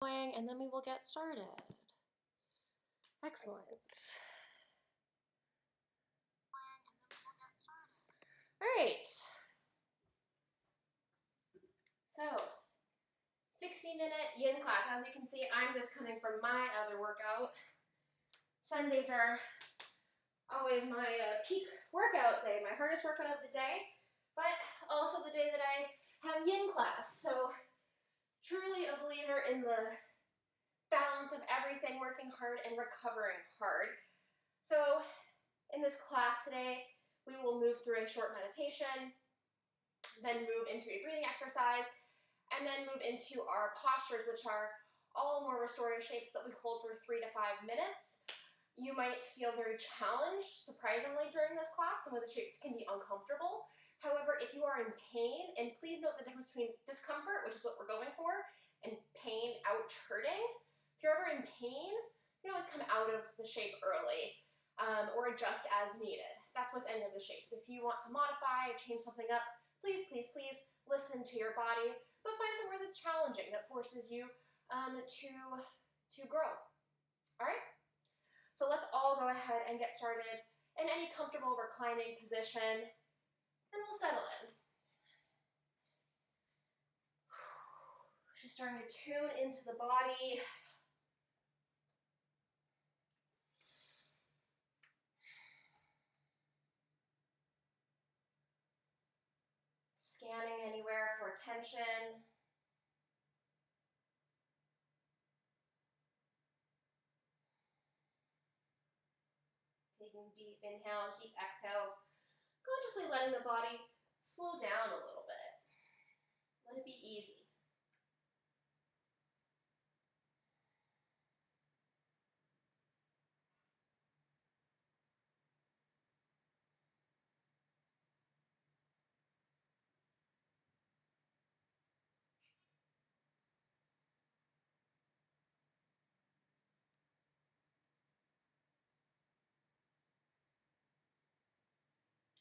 going, and then we will get started. Excellent. All right. So, 60-minute yin class. As you can see, I'm just coming from my other workout. Sundays are always my peak workout day, my hardest workout of the day, but also the day that I have yin class. So, truly a believer in the balance of everything, working hard and recovering hard. So, in this class today, we will move through a short meditation, then move into a breathing exercise, and then move into our postures, which are all more restorative shapes that we hold for 3 to 5 minutes. You might feel very challenged, surprisingly, during this class. Some of the shapes can be uncomfortable. However, if you are in pain, and please note the difference between discomfort, which is what we're going for, and pain, ouch, hurting. If you're ever in pain, you can always come out of the shape early or adjust as needed. That's with any of the shapes. If you want to modify or change something up, please, please, please listen to your body, but find somewhere that's challenging, that forces you to grow. All right? So let's all go ahead and get started in any comfortable reclining position, and we'll settle in. Just starting to tune into the body. Scanning anywhere for tension. Taking deep inhales, deep exhales. Consciously letting the body slow down a little bit. Let it be easy.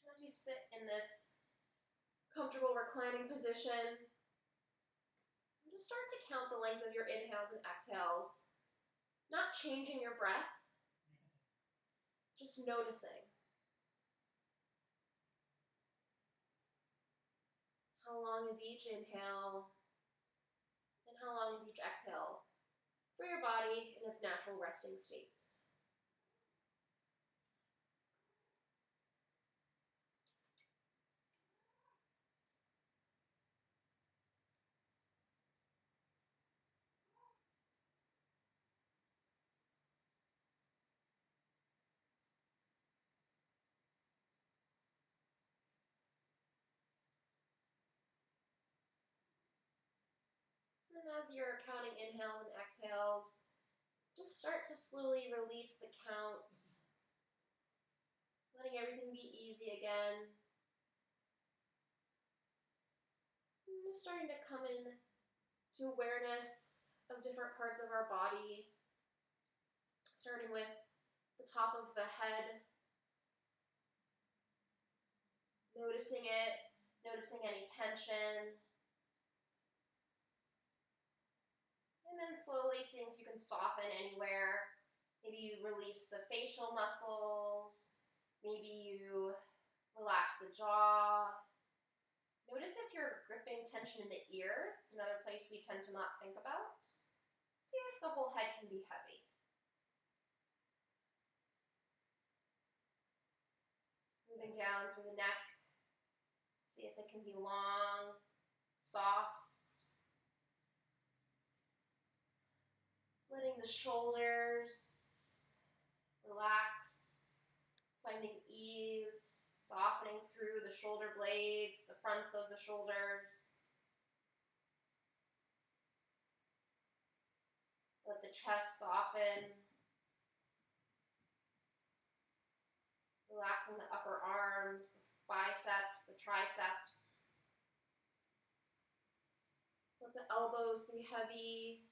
As we sit in this comfortable reclining position, just start to count the length of your inhales and exhales, not changing your breath, just noticing. How long is each inhale, and how long is each exhale for your body in its natural resting state. And as you're counting inhales and exhales, just start to slowly release the count, letting everything be easy again. And just starting to come in to awareness of different parts of our body, starting with the top of the head, noticing it, noticing any tension. And then slowly seeing if you can soften anywhere. Maybe you release the facial muscles. Maybe you relax the jaw. Notice if you're gripping tension in the ears. It's another place we tend to not think about. See if the whole head can be heavy. Moving down through the neck. See if it can be long, soft. Letting the shoulders relax, finding ease, softening through the shoulder blades, the fronts of the shoulders. Let the chest soften. Relaxing the upper arms, the biceps, the triceps. Let the elbows be heavy.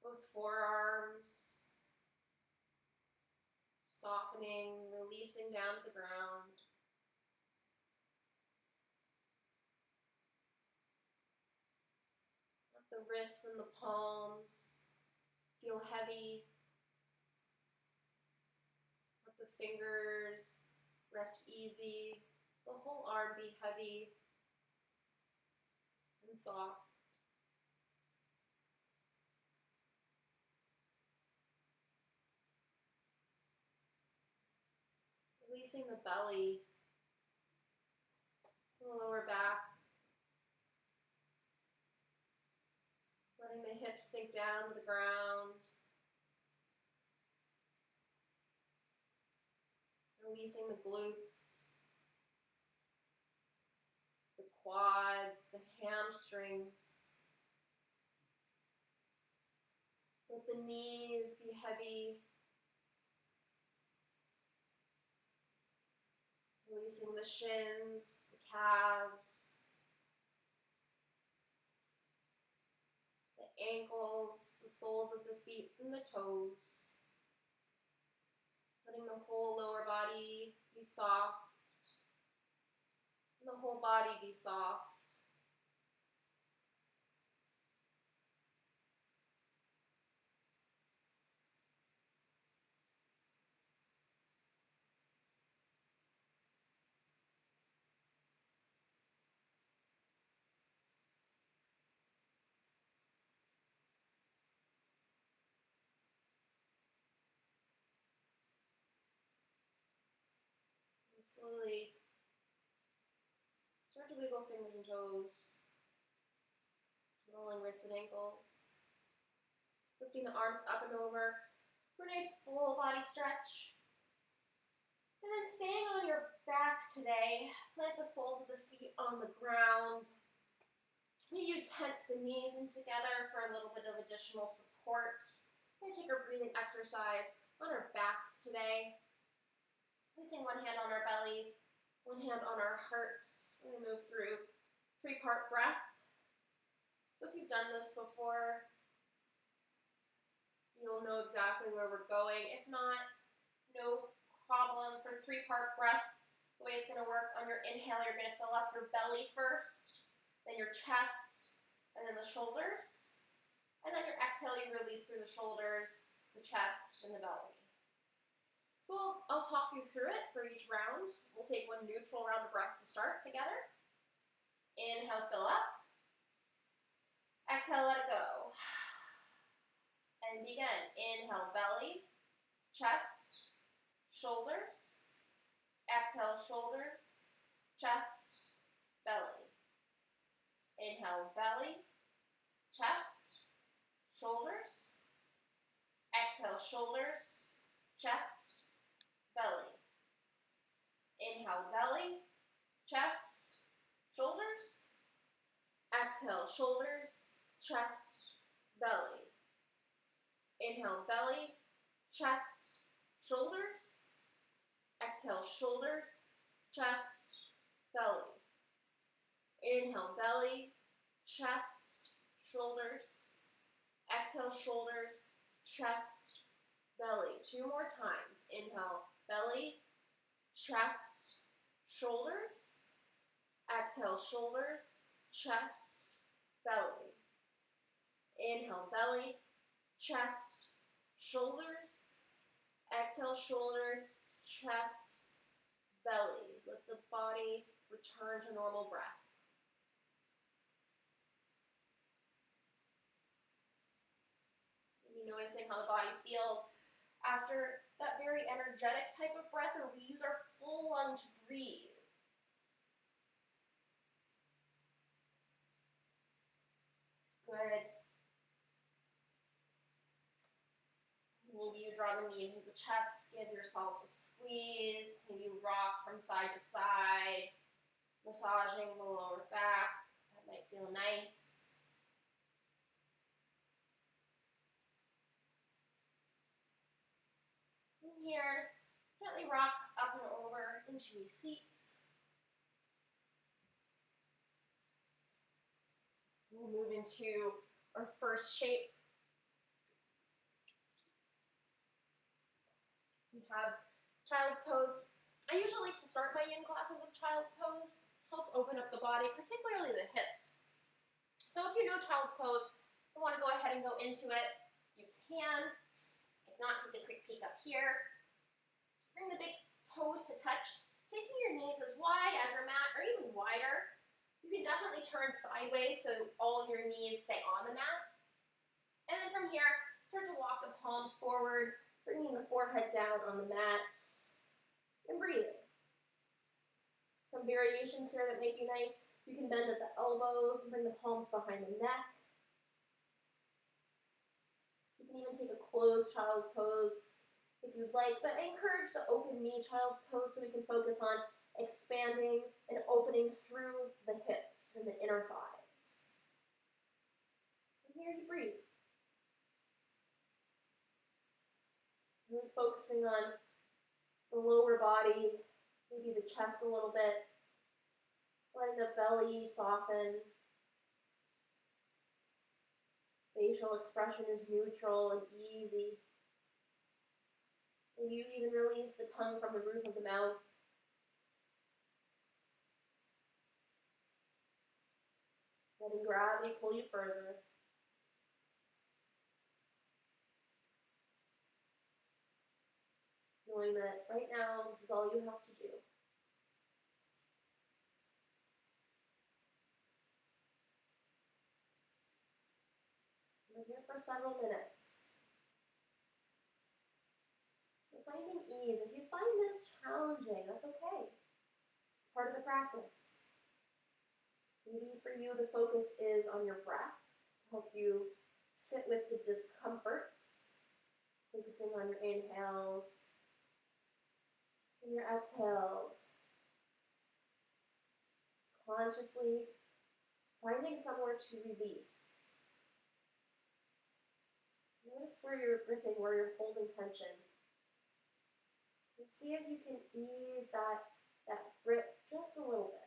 Both forearms, softening, releasing down to the ground. The wrists and the palms feel heavy. Let the fingers rest easy. The whole arm be heavy and soft. Releasing the belly, the lower back. Letting the hips sink down to the ground. Releasing the glutes, the quads, the hamstrings. Let the knees be heavy. Releasing the shins, the calves, the ankles, the soles of the feet, and the toes. Letting the whole lower body be soft, and the whole body be soft. And slowly start to wiggle fingers and toes, rolling wrists and ankles, lifting the arms up and over for a nice full body stretch. And then staying on your back today, plant the soles of the feet on the ground. Maybe you tent the knees in together for a little bit of additional support. We're going to take our breathing exercise on our backs today. Placing one hand on our belly, one hand on our heart. We're going to move through 3-part breath. So if you've done this before, you'll know exactly where we're going. If not, no problem. For 3-part breath, the way it's going to work, on your inhale, you're going to fill up your belly first, then your chest, and then the shoulders. And on your exhale, you release through the shoulders, the chest, and the belly. So I'll talk you through it for each round. We'll take one neutral round of breath to start together. Inhale, fill up. Exhale, let it go. And begin. Inhale, belly, chest, shoulders. Exhale, shoulders, chest, belly. Inhale, belly, chest, shoulders. Exhale, shoulders, chest, belly. Inhale, belly, chest, shoulders. Exhale, shoulders, chest, belly. Inhale, belly, chest, shoulders. Exhale, shoulders, chest, belly. Inhale, belly, chest, shoulders. Exhale, shoulders, chest, belly. 2 more times. Inhale, belly, chest, shoulders. Exhale, shoulders, chest, belly. Inhale, belly, chest, shoulders. Exhale, shoulders, chest, belly. Let the body return to normal breath. Maybe noticing how the body feels after that very energetic type of breath, where we use our full lung to breathe. Good. Maybe you draw the knees into the chest, give yourself a squeeze. Maybe you rock from side to side, massaging the lower back. That might feel nice. From here, gently rock up and over into a seat. We'll move into our first shape. We have child's pose. I usually like to start my yin classes with child's pose. Helps open up the body, particularly the hips. So if you know child's pose, you want to go ahead and go into it, you can. If not, take a quick peek up here. Bring the big toes to touch, taking your knees as wide as your mat or even wider. You can definitely turn sideways so all of your knees stay on the mat. And then from here, start to walk the palms forward, bringing the forehead down on the mat and breathing. Some variations here that may be nice. You can bend at the elbows and bring the palms behind the neck. You can even take a closed child's pose if you'd like, but I encourage the open knee child's pose so we can focus on expanding and opening through the hips and the inner thighs. And here you breathe. Really focusing on the lower body, maybe the chest a little bit, letting the belly soften. Facial expression is neutral and easy. Maybe you even release the tongue from the roof of the mouth. Letting gravity pull you further. Knowing that right now, this is all you have to do. We're here for several minutes. So finding ease. If you find this challenging, that's okay. It's part of the practice. Maybe for you, the focus is on your breath to help you sit with the discomfort, focusing on your inhales and your exhales. Consciously finding somewhere to release. Notice where you're gripping, where you're holding tension. And see if you can ease that grip just a little bit.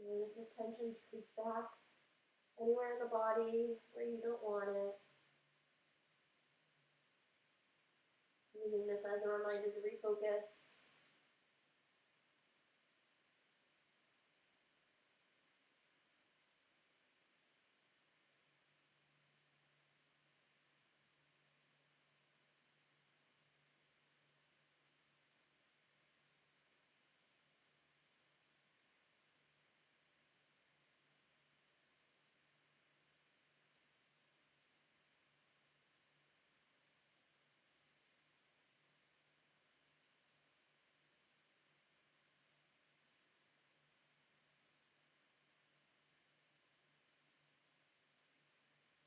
Release the tension to creep back anywhere in the body where you don't want it. Using this as a reminder to refocus.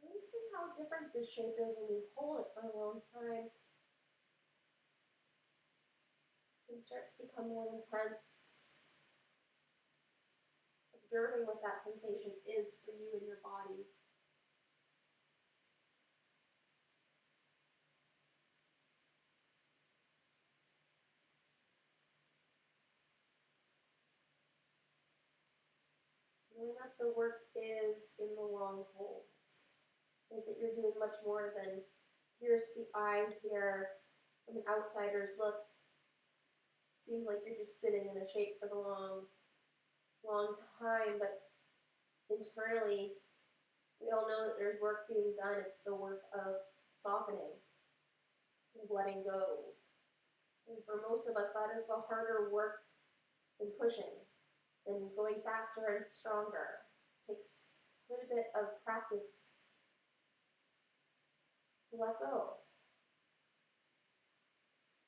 Noticing how different this shape is when you hold it for a long time. It can start to become more intense. Observing what that sensation is for you in your body. Knowing that the work is in the long hold. Like that you're doing much more than here's to the eye here. From an outsider's look, it seems like you're just sitting in a shape for the long time, but internally, we all know that there's work being done. It's the work of softening and letting go. And for most of us, that is the harder work than pushing, than going faster and stronger. It takes quite a bit of practice to let go.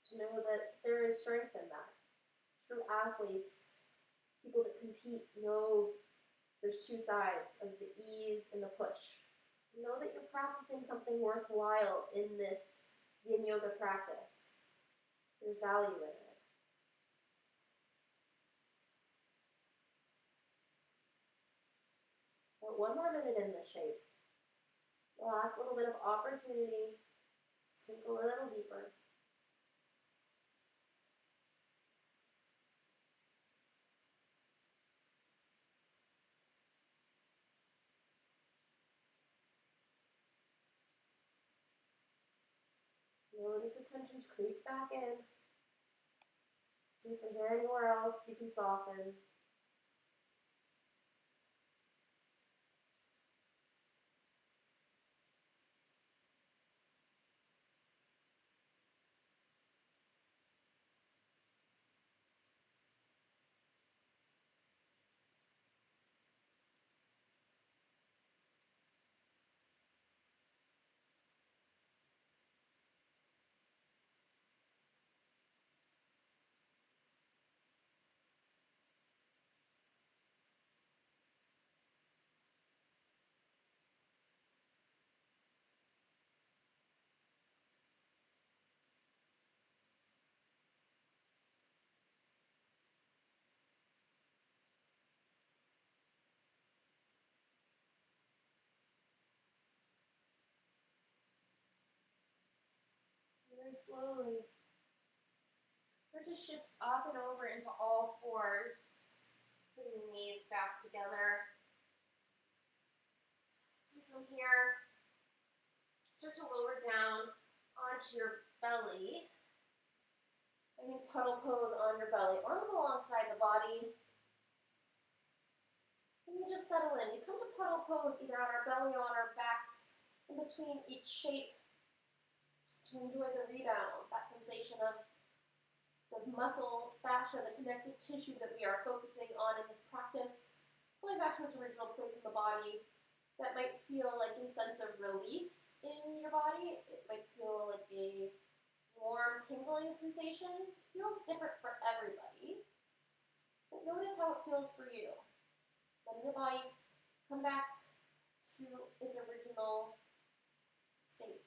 To know that there is strength in that. True athletes, people that compete, know There's two sides of the ease and the push. Know that you're practicing something worthwhile in this Yin Yoga practice. There's value in it. But one more minute in this shape. The last little bit of opportunity. Sink a little deeper. Notice the tensions creep back in. See if there's anywhere else you can soften. Very slowly. Start to shift up and over into all fours. Putting the knees back together. And from here, start to lower down onto your belly. Finding puddle pose on your belly. Arms alongside the body. And you just settle in. We come to puddle pose either on our belly or on our backs. In between each shape. To enjoy the rebound. That sensation of the muscle, fascia, the connective tissue that we are focusing on in this practice, going back to its original place in the body. That might feel like a sense of relief in your body. It might feel like a warm, tingling sensation. It feels different for everybody. But notice how it feels for you. Letting the body come back to its original state.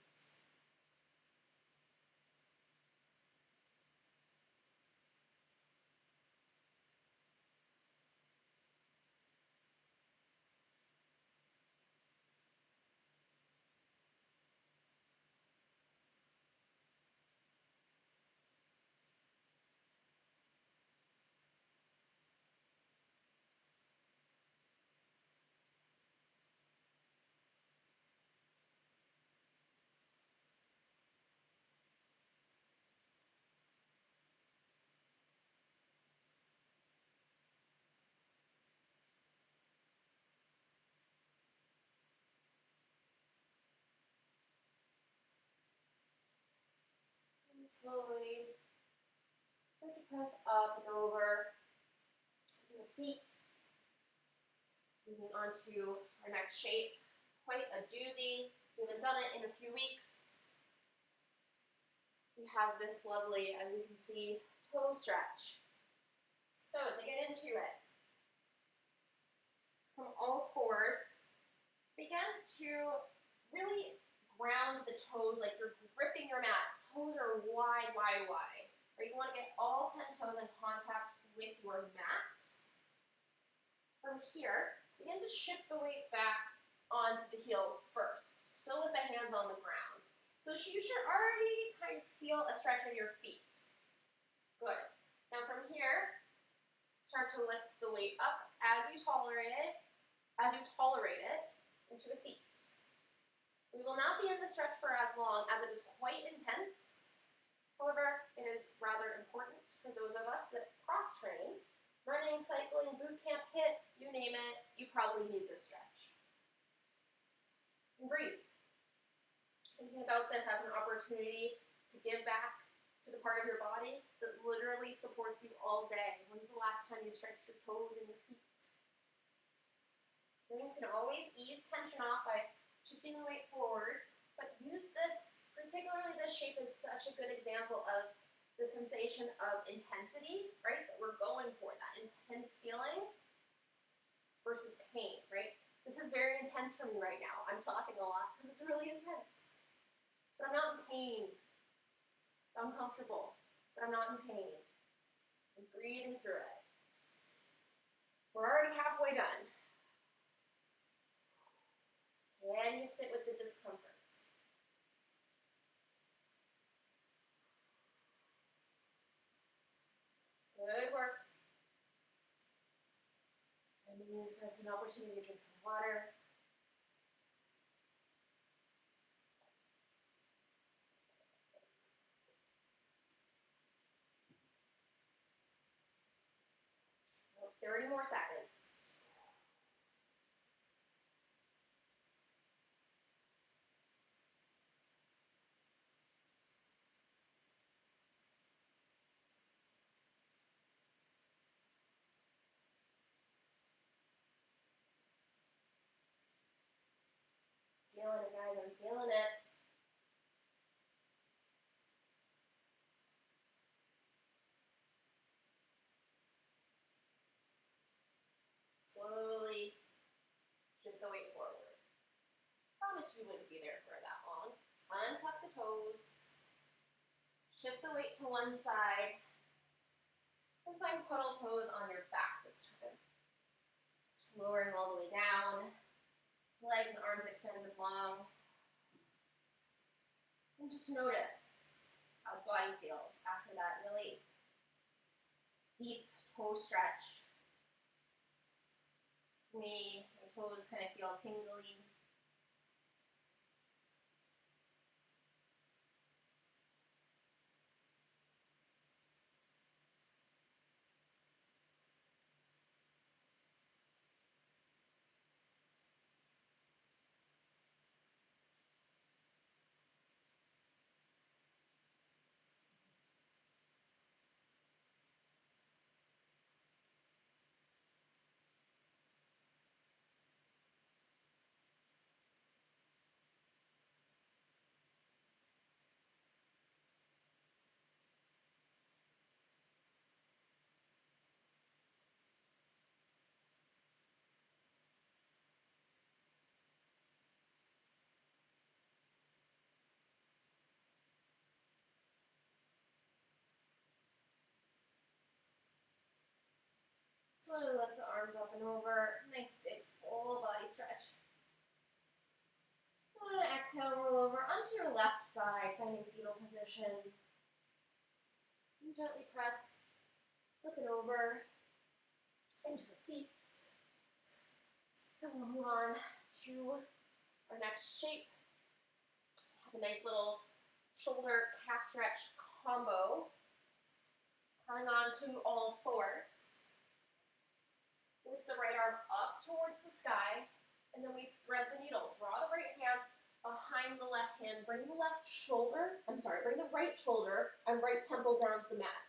And slowly start to press up and over to a seat. Moving on to our next shape. Quite a doozy. We haven't done it in a few weeks. We have this lovely, as you can see, toe stretch. So to get into it, from all fours, begin to really ground the toes like you're gripping your mat. Toes are wide, wide, wide. Or you want to get all 10 toes in contact with your mat. From here, begin to shift the weight back onto the heels first. So with the hands on the ground. So you should already kind of feel a stretch in your feet. Good. Now from here, start to lift the weight up as you tolerate it into a seat. We will not be in the stretch for as long as it is quite intense. However, it is rather important for those of us that cross-train. Running, cycling, boot camp, HIIT, you name it, you probably need this stretch. And breathe. Thinking about this as an opportunity to give back to the part of your body that literally supports you all day. When's the last time you stretched your toes and your feet? And you can always ease tension off by shifting the weight forward, but use this, particularly this shape is such a good example of the sensation of intensity, right, that we're going for, that intense feeling. versus pain, right? This is very intense for me right now. I'm talking a lot because it's really intense. But I'm not in pain. It's uncomfortable, but I'm not in pain. I'm breathing through it. We're already halfway done. Can you sit with the discomfort? Good work. And use this as an opportunity to drink some water. About 30 more seconds. Feeling it, guys. I'm feeling it. Slowly shift the weight forward. Promise you wouldn't be there for that long. Untuck the toes. Shift the weight to one side. And find puddle pose on your back this time. Lowering all the way down. Legs and arms extended long. And just notice how the body feels after that really deep toe stretch. For me, my toes kind of feel tingly. Slowly lift the arms up and over. Nice big full body stretch. On an exhale, roll over onto your left side, finding fetal position. And gently press, flip it over into the seat. Then we'll move on to our next shape. Have a nice little shoulder calf stretch combo. Coming on to all fours. Lift the right arm up towards the sky, and then we thread the needle. Draw the right hand behind the left hand. Bring the bring the right shoulder and right temple down to the mat.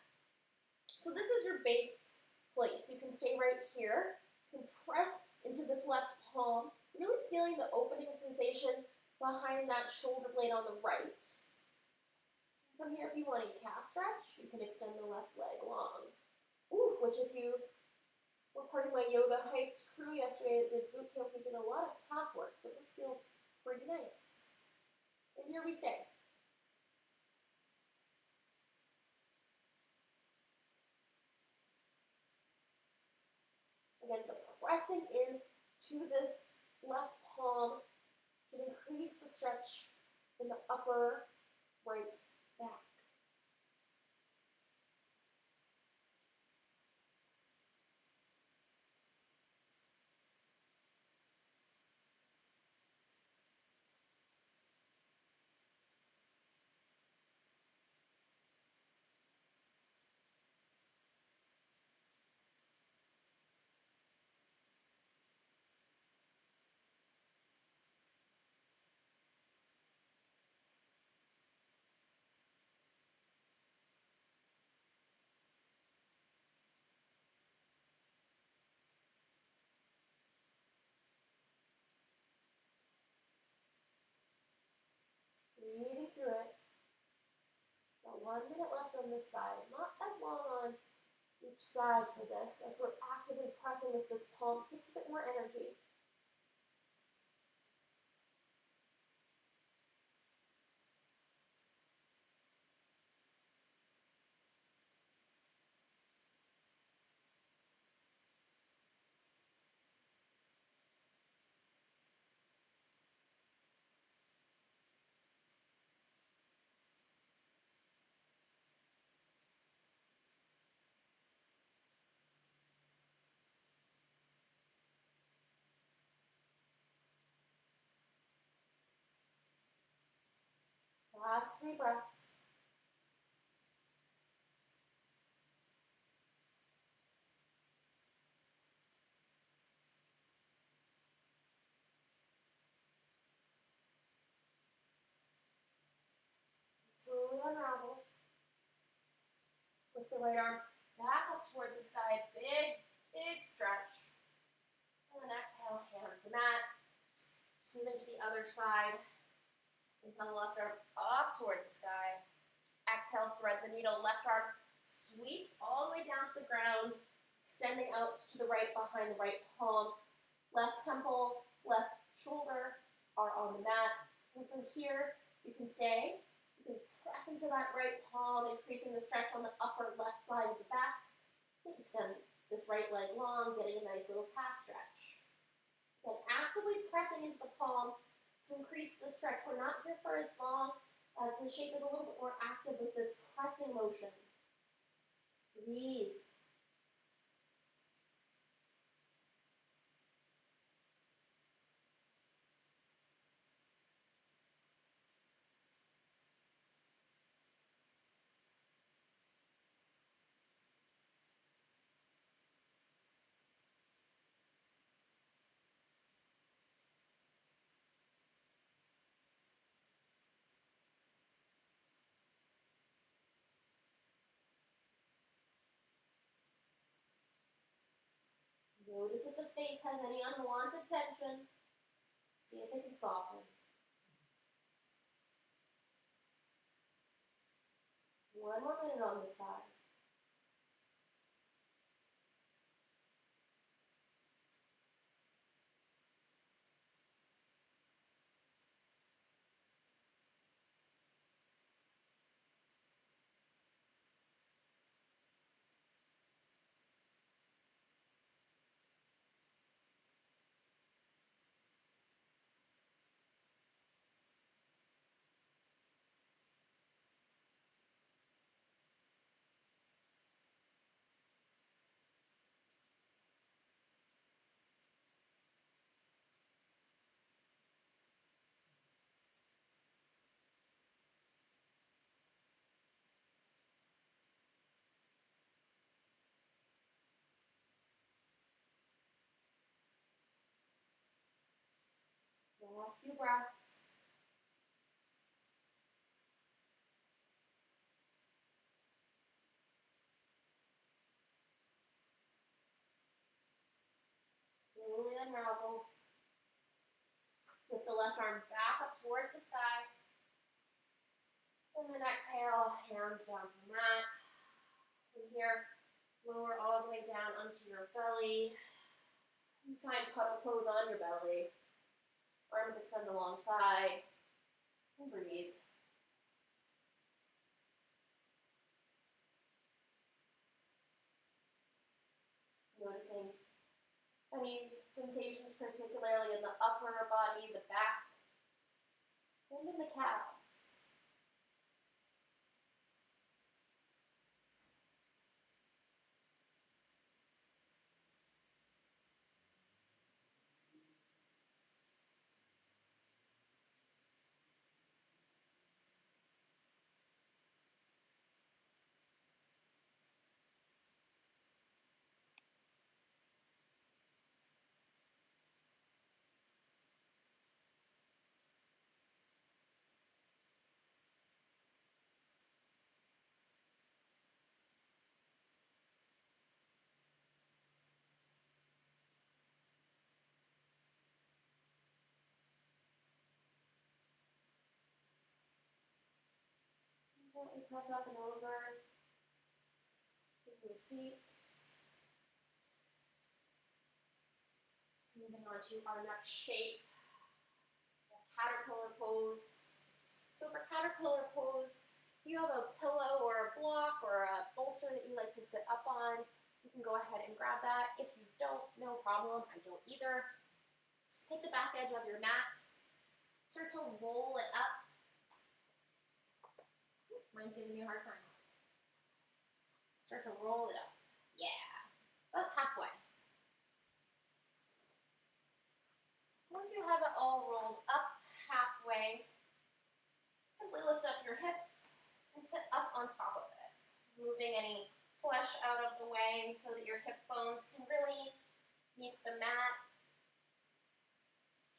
So this is your base place. You can stay right here. You can press into this left palm, really feeling the opening sensation behind that shoulder blade on the right. From here, if you want a calf stretch, you can extend the left leg long. Ooh, which if you were part of my Yoga Heights crew yesterday at the boot camp, we did a lot of calf work, so this feels pretty nice. And here we stay. Again, the pressing in to this left palm should increase the stretch in the upper right back. Breathing through it. Got 1 minute left on this side. Not as long on each side for this as we're actively pressing with this palm. It takes a bit more energy. Last 3 breaths. Slowly unravel. Lift the right arm back up towards the sky. Big, big stretch. And then exhale, hand to the mat. Just moving to the other side. Inhale, left arm up towards the sky. Exhale, thread the needle. Left arm sweeps all the way down to the ground, extending out to the right behind the right palm. Left temple, left shoulder are on the mat. And from here, you can stay. You can press into that right palm, increasing the stretch on the upper left side of the back. Extend this right leg long, getting a nice little calf stretch. Then actively pressing into the palm to increase the stretch. We're not here for as long as the shape is a little bit more active with this pressing motion. Breathe. Notice if the face has any unwanted tension. See if it can soften. One more minute on this side. Last few breaths. Slowly unravel. Lift the left arm back up towards the sky. And then exhale, hands down to the mat. From here, lower all the way down onto your belly. And find puddle pose on your belly. Arms extend alongside. And breathe. Noticing any sensations, particularly in the upper body, the back, and in the calves. Gently press up and over. Take a seat. Moving on to our next shape, the caterpillar pose. So for caterpillar pose, if you have a pillow or a block or a bolster that you like to sit up on, you can go ahead and grab that. If you don't, no problem. I don't either. Take the back edge of your mat. Start to roll it up. Mine's giving me a hard time. Start to roll it up. Yeah. About halfway. Once you have it all rolled up halfway, simply lift up your hips and sit up on top of it, moving any flesh out of the way so that your hip bones can really meet the mat.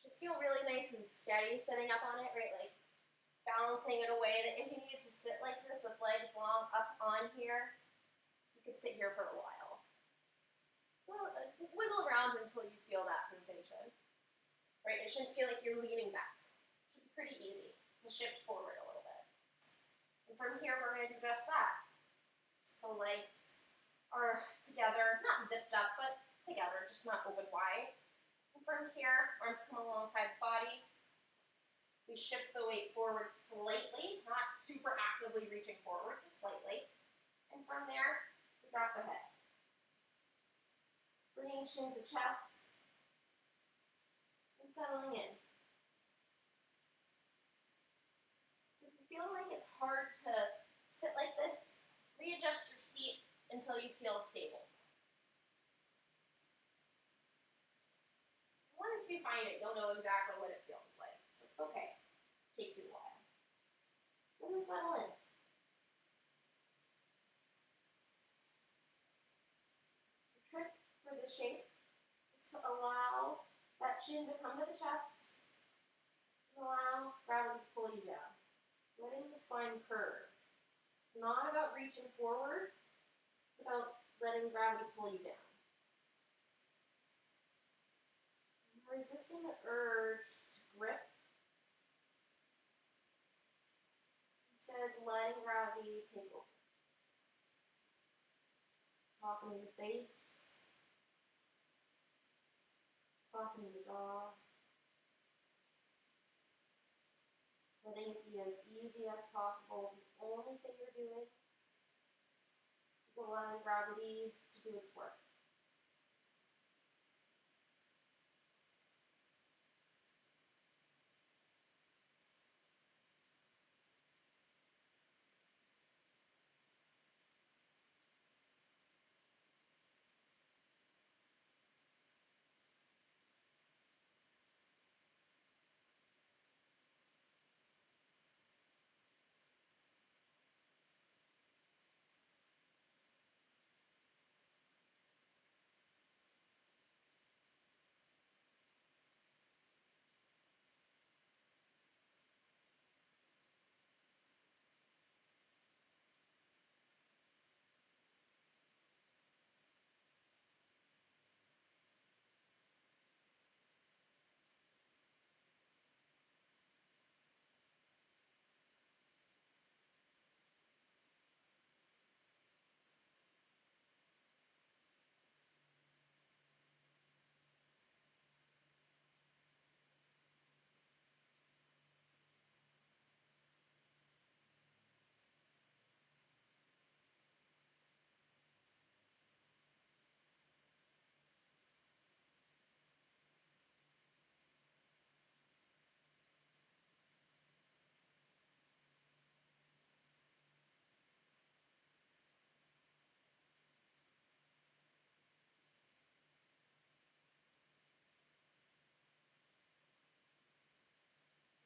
Should feel really nice and steady sitting up on it, right? Like balancing it away that if you needed to sit like this with legs long up on here, you could sit here for a while. So wiggle around until you feel that sensation. Right, it shouldn't feel like you're leaning back. It should be pretty easy to shift forward a little bit. And from here, we're going to do just that. So legs are together, not zipped up, but together, just not open wide. And from here, arms come alongside the body. We shift the weight forward slightly, not super actively reaching forward, just slightly. And from there, we drop the head. Bringing chin to chest. Settling in. So if you feel like it's hard to sit like this, readjust your seat until you feel stable. Once you find it, you'll know exactly what it feels like. So it's okay. It takes you a while. And then settle in. The trick for this shape is to allow that chin to come to the chest and allow gravity to pull you down, letting the spine curve. It's not about reaching forward, it's about letting gravity pull you down. Resisting the urge to grip, instead letting gravity take over. Softening the face, softening the jaw, letting it be as easy as possible. The only thing you're doing is allowing gravity to do its work.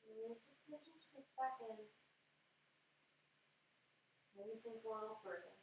Release the tension, scoop back in. Maybe sink a little further.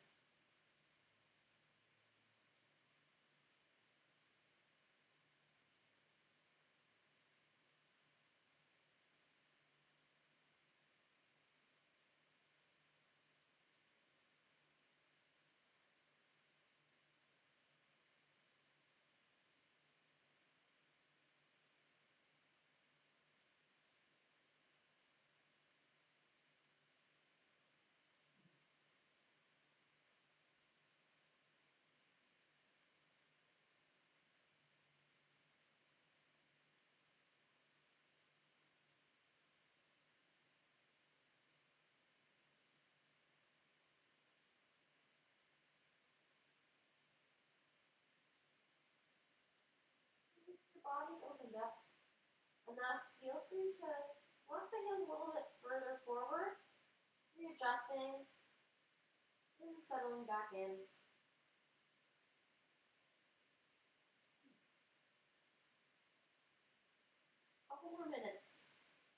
body's opened up enough, feel free to walk the hands a little bit further forward, readjusting, and settling back in. Couple more minutes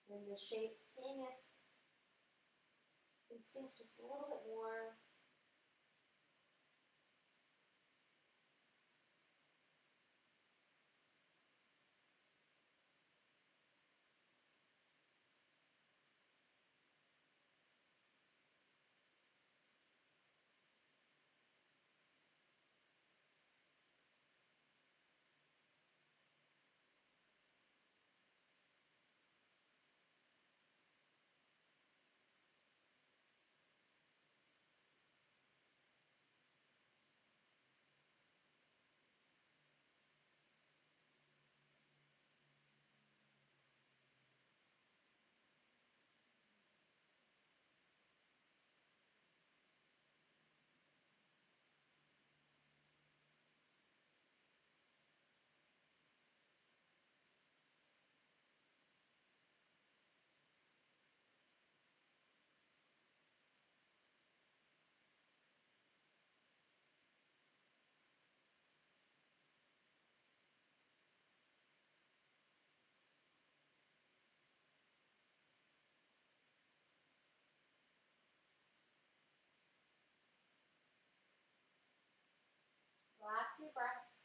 in this shape, seeing if you can sink just a little bit more. Last few breaths.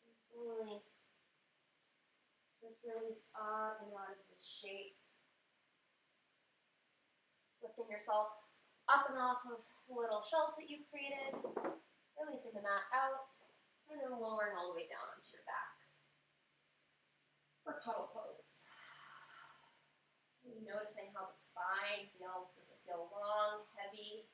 And slowly start to release up and out of this shape. Lifting yourself up and off of the little shelf that you created, releasing the mat out, and then lowering all the way down onto your back for cuddle pose. Noticing how the spine feels. Does it feel long, heavy?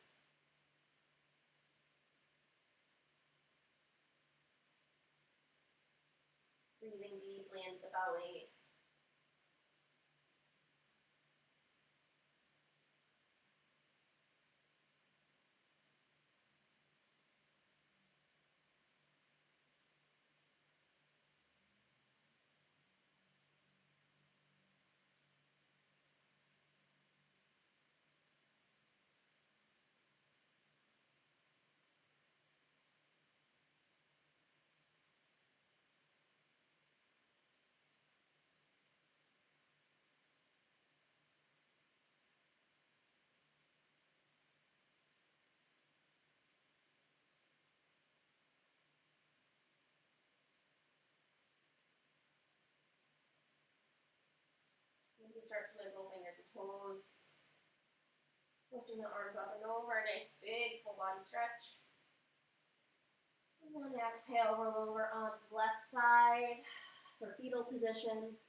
Breathing deeply into the belly. Maybe start to wiggle fingers and toes. Lifting the arms up and over, a nice big full body stretch. And then exhale, roll over onto the left side for fetal position.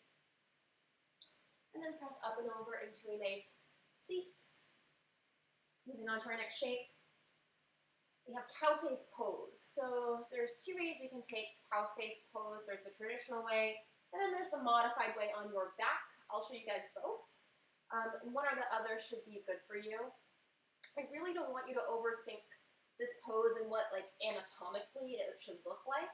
And then press up and over into a nice seat. Moving on to our next shape. We have cow face pose. So there's two ways we can take cow face pose. There's the traditional way, and then there's the modified way on your back. I'll show you guys both. And one or the other should be good for you. I really don't want you to overthink this pose and what like anatomically it should look like.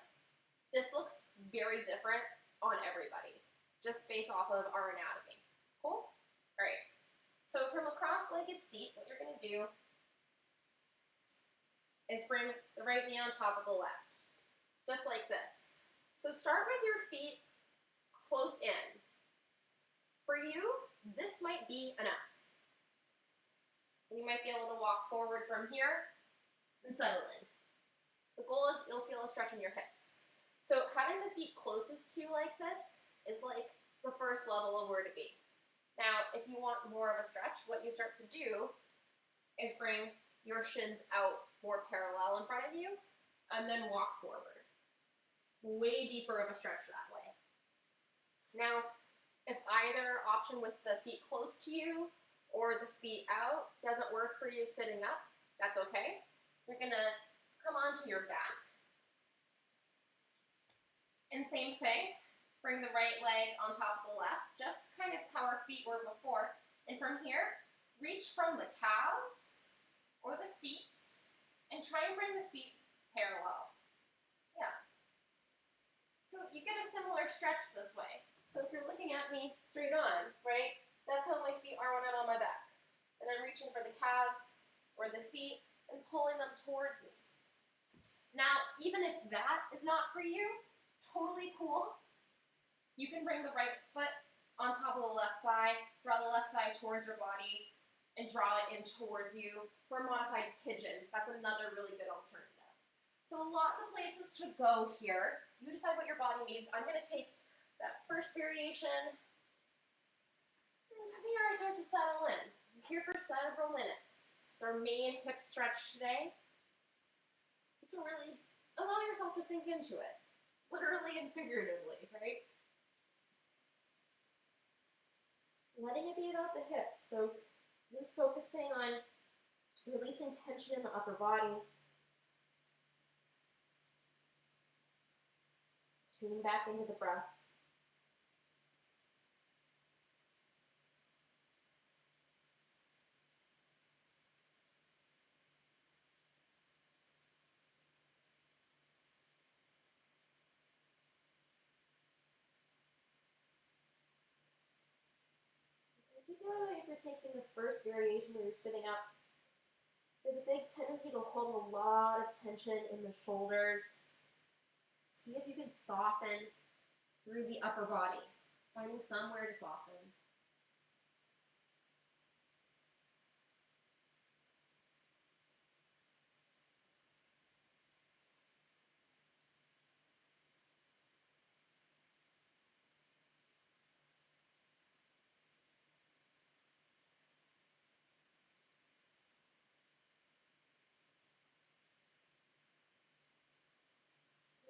This looks very different on everybody, just based off of our anatomy. Cool? All right. So from a cross-legged seat, what you're gonna do is bring the right knee on top of the left, just like this. So start with your feet close in. For you, this might be enough. You might be able to walk forward from here and settle in. The goal is you'll feel a stretch in your hips. So having the feet closest to you like this is like the first level of where to be. Now, if you want more of a stretch, what you start to do is bring your shins out more parallel in front of you and then walk forward. Way deeper of a stretch that way. Now, If either option with the feet close to you or the feet out doesn't work for you sitting up, that's okay. You're gonna come onto your back. And same thing, bring the right leg on top of the left, just kind of how our feet were before. And from here, reach from the calves or the feet and try and bring the feet parallel. Yeah. So you get a similar stretch this way. So if you're looking at me straight on, right, that's how my feet are when I'm on my back. And I'm reaching for the calves or the feet and pulling them towards me. Now, even if that is not for you, totally cool. You can bring the right foot on top of the left thigh, draw the left thigh towards your body, and draw it in towards you for a modified pigeon. That's another really good alternative. So lots of places to go here. You decide what your body needs. I'm going to take that first variation, and from here I start to settle in. I'm here for several minutes. It's our main hip stretch today. So really allow yourself to sink into it, literally and figuratively, right? Letting it be about the hips. So really focusing on releasing tension in the upper body, tuning back into the breath. Particularly if you're taking the first variation where you're sitting up, there's a big tendency to hold a lot of tension in the shoulders. See if you can soften through the upper body, finding somewhere to soften.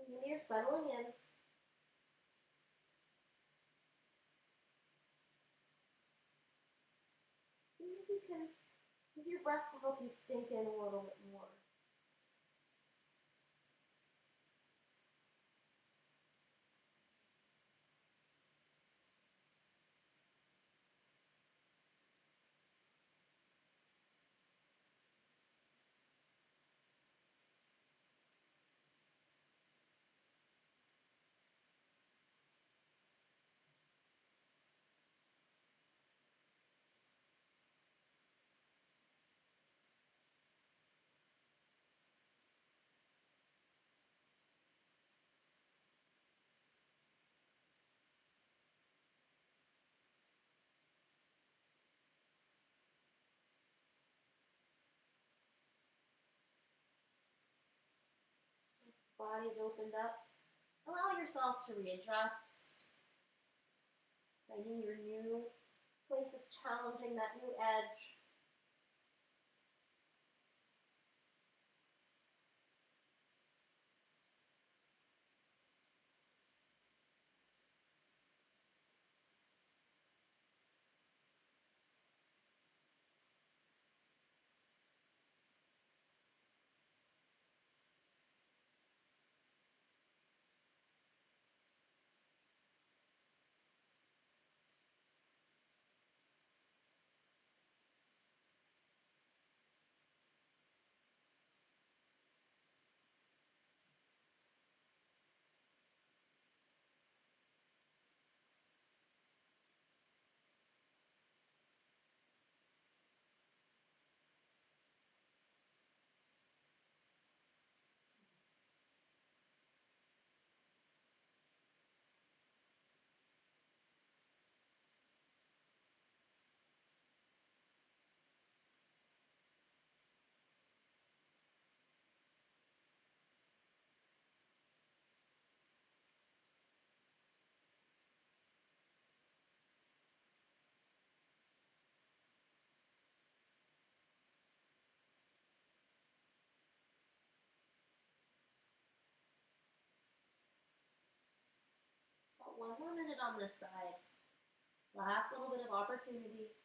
And when you're settling in, see if you can use your breath to help you sink in a little bit more. Body's opened up. Allow yourself to readjust, finding your new place of challenging that new edge. About one more minute on this side. Last little bit of opportunity.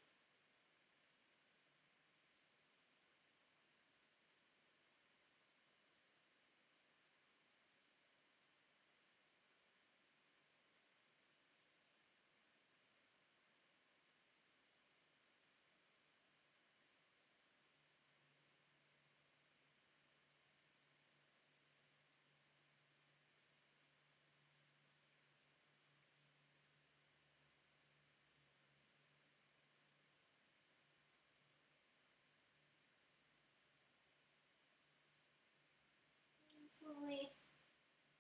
Slowly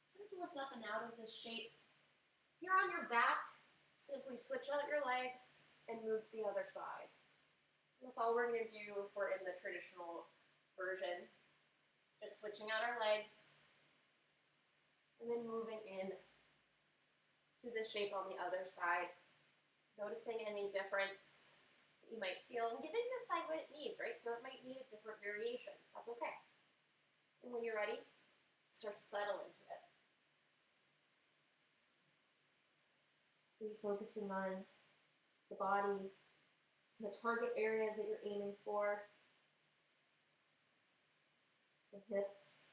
start to lift up and out of this shape. If you're on your back, simply switch out your legs and move to the other side. And that's all we're going to do if we're in the traditional version. Just switching out our legs and then moving in to the shape on the other side. Noticing any difference that you might feel and giving this side what it needs, right? So it might need a different variation. That's okay. And when you're ready, start to settle into it. Refocusing on the body, the target areas that you're aiming for, the hips,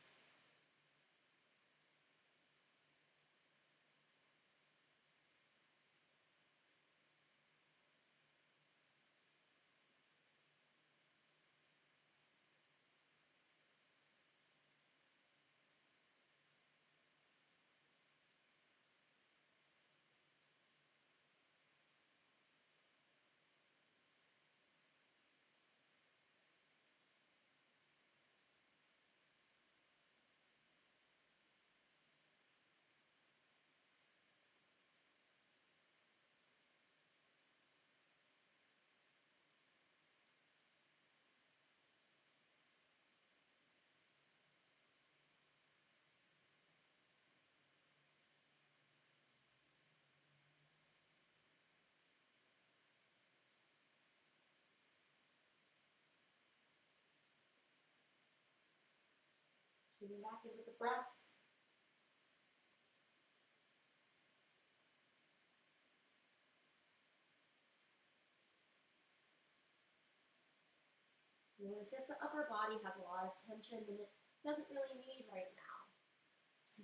tuning back into the breath. Notice if the upper body has a lot of tension that it doesn't really need right now.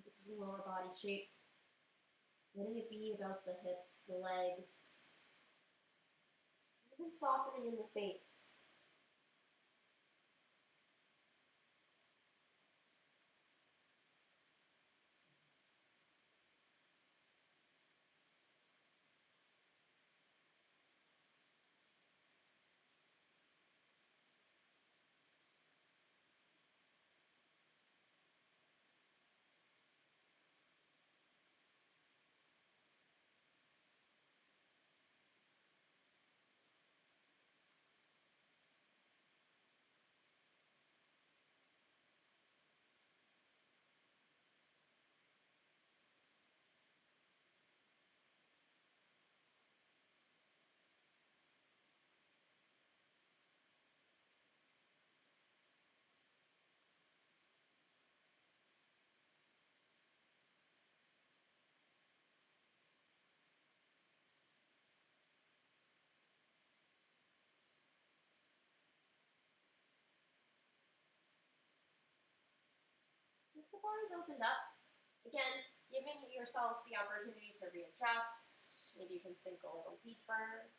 This is a lower body shape. Letting it be about the hips, the legs, even softening in the face. If the body's opened up, again, giving yourself the opportunity to readjust. Maybe you can sink a little deeper.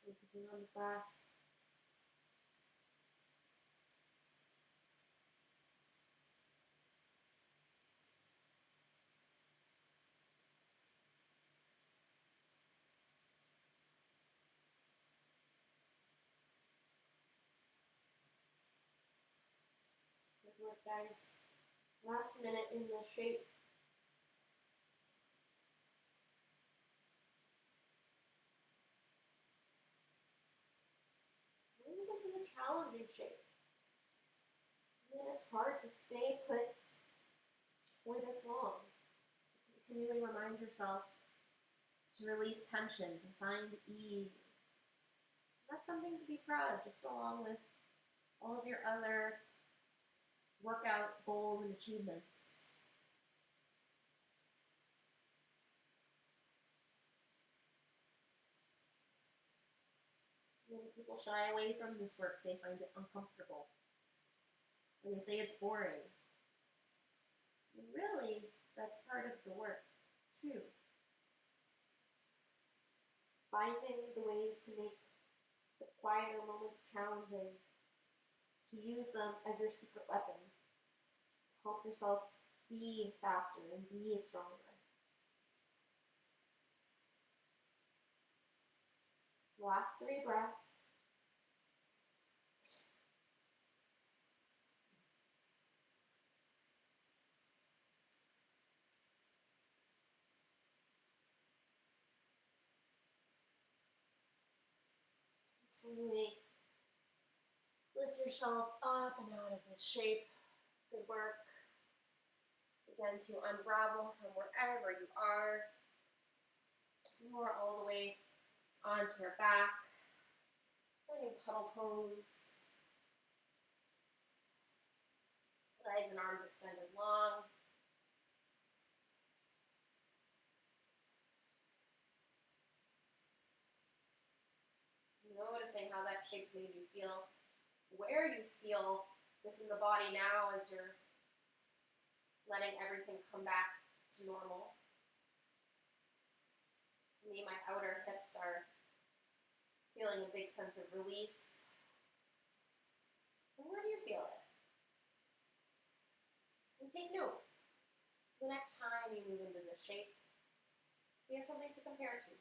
Focusing on the breath. Good work, guys. Last minute in this shape. challenging shape. And then it's hard to stay put for this long. To continually remind yourself to release tension, to find ease. That's something to be proud of, just along with all of your other workout goals and achievements. Many people shy away from this work. They find it uncomfortable. Or they say it's boring. And really, that's part of the work, too. Finding the ways to make the quieter moments challenging, to use them as your secret weapon, to help yourself be faster and be stronger. Last 3 breaths. Slowly lift yourself up and out of this shape. Good work. Begin to unravel from wherever you are. Lower all the way onto your back. Finding puddle pose. Legs and arms extended long. Noticing how that shape made you feel, where you feel this in the body now as you're letting everything come back to normal. For me, my outer hips are feeling a big sense of relief. And where do you feel it? And take note the next time you move into this shape, so you have something to compare to.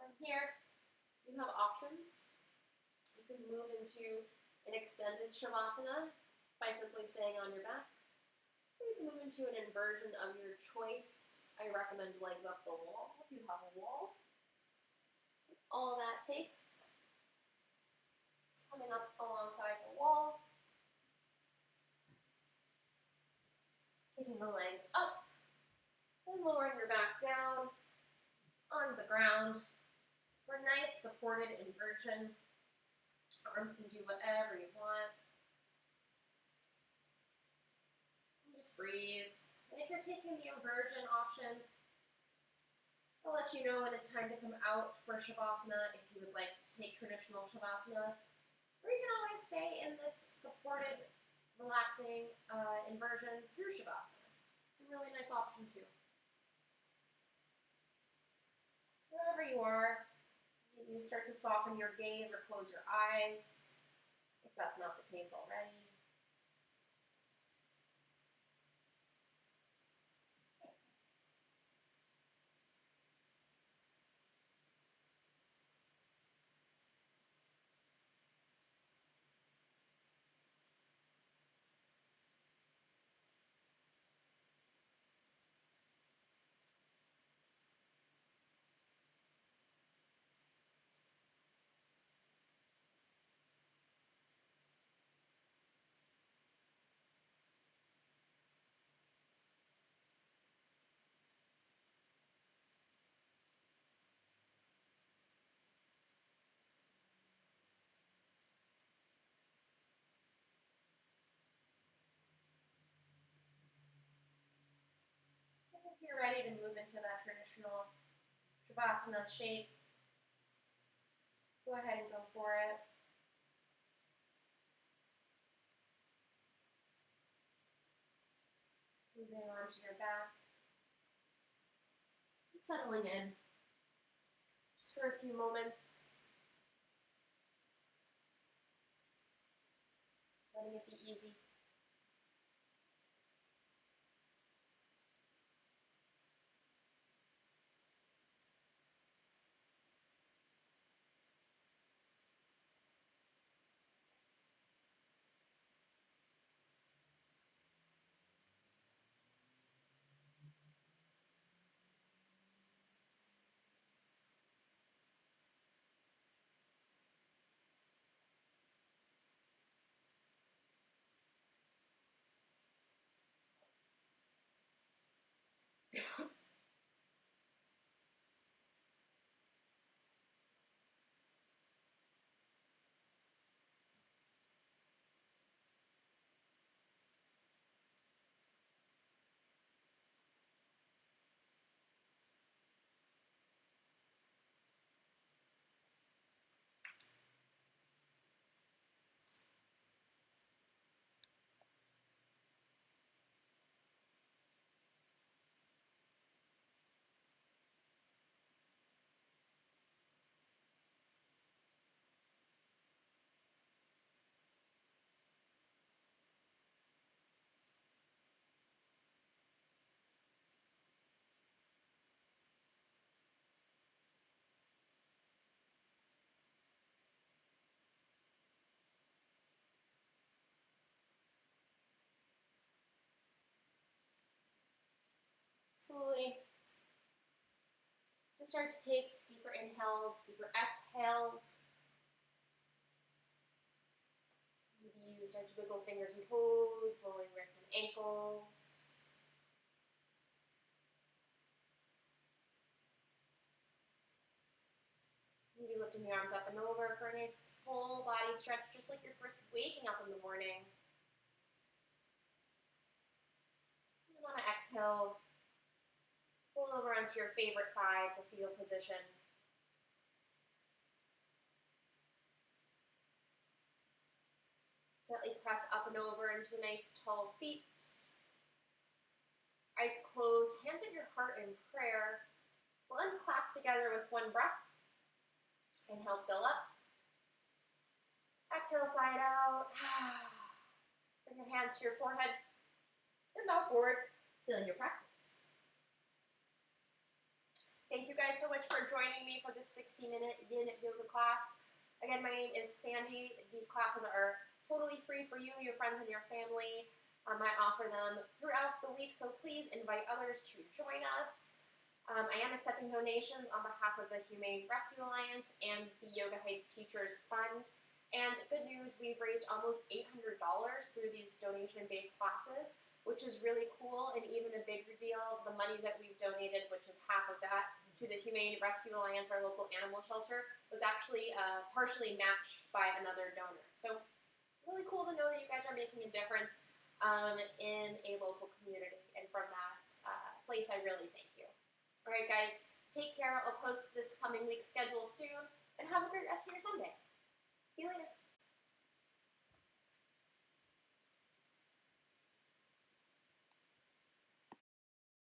From here, you have options. You can move into an extended Shavasana by simply staying on your back. Or you can move into an inversion of your choice. I recommend legs up the wall if you have a wall. All that takes is coming up alongside the wall, taking the legs up, and lowering your back down onto the ground for a nice supported inversion. Arms can do whatever you want. And just breathe. And if you're taking the inversion option, I'll let you know when it's time to come out for Shavasana if you would like to take traditional Shavasana. Or you can always stay in this supported, relaxing inversion through Shavasana. It's a really nice option too. Wherever you are, maybe you start to soften your gaze or close your eyes, if that's not the case already. If you're ready to move into that traditional Shavasana shape, go ahead and go for it. Moving onto your back. settling in just for a few moments, letting it be easy. Slowly, just start to take deeper inhales, deeper exhales. Maybe you start to wiggle fingers and toes, rolling wrists and ankles. Maybe lifting the arms up and over for a nice full body stretch, just like you're first waking up in the morning. And on an exhale, roll over onto your favorite side for fetal position. Gently press up and over into a nice tall seat. Eyes closed, hands at your heart in prayer. We'll unclasp together with one breath. Inhale, fill up. Exhale, side out. Bring your hands to your forehead and bow forward, sealing your practice. Thank you guys so much for joining me for this 60-minute Yin Yoga class. Again, my name is Sandy. These classes are totally free for you, your friends, and your family. I offer them throughout the week, so please invite others to join us. I am accepting donations on behalf of the Humane Rescue Alliance and the Yoga Heights Teachers Fund. And good news, we've raised almost $800 through these donation-based classes, which is really cool, and even a bigger deal, the money that we've donated, which is half of that, to the Humane Rescue Alliance, our local animal shelter, was actually partially matched by another donor. So really cool to know that you guys are making a difference in a local community, and from that place, I really thank you. All right, guys, take care. I'll post this coming week's schedule soon, and have a great rest of your Sunday. See you later.